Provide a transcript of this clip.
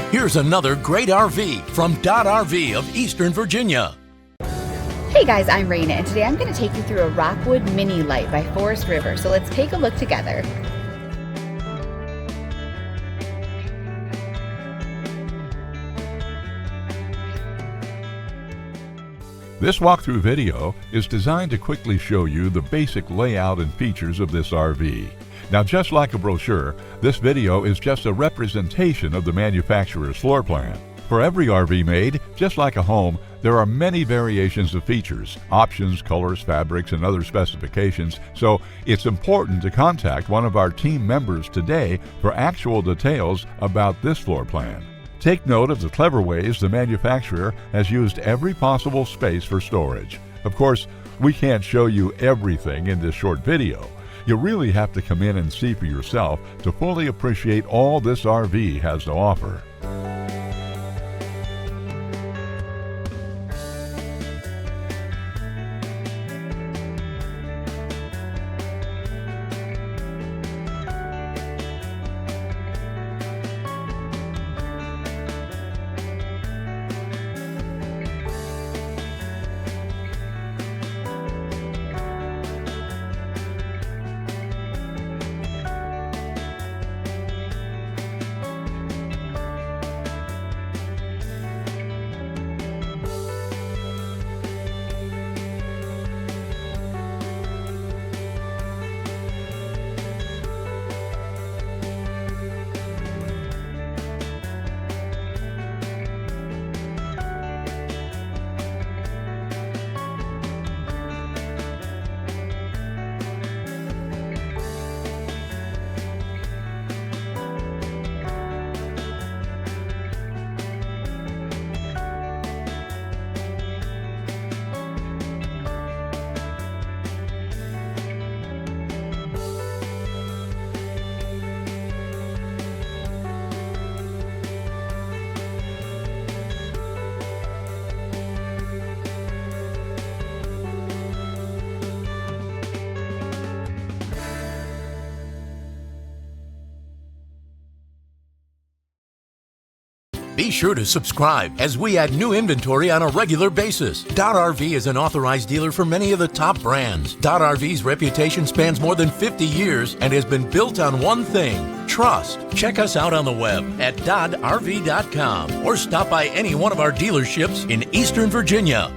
Here's another great RV from Dodd RV of Eastern Virginia. Hey guys, I'm Raina, and today I'm going to take you through a Rockwood Mini Lite by Forest River. So let's take a look together. This walkthrough video is designed to quickly show you the basic layout and features of this RV. Now, just like a brochure, this video is just a representation of the manufacturer's floor plan. For every RV made, just like a home, there are many variations of features, options, colors, fabrics, and other specifications, so it's important to contact one of our team members today for actual details about this floor plan. Take note of the clever ways the manufacturer has used every possible space for storage. Of course, we can't show you everything in this short video. You really have to come in and see for yourself to fully appreciate all this RV has to offer. Be sure to subscribe as we add new inventory on a regular basis. Dodd RV is an authorized dealer for many of the top brands. Dodd RV's reputation spans more than 50 years and has been built on one thing: trust. Check us out on the web at doddrv.com or stop by any one of our dealerships in Eastern Virginia.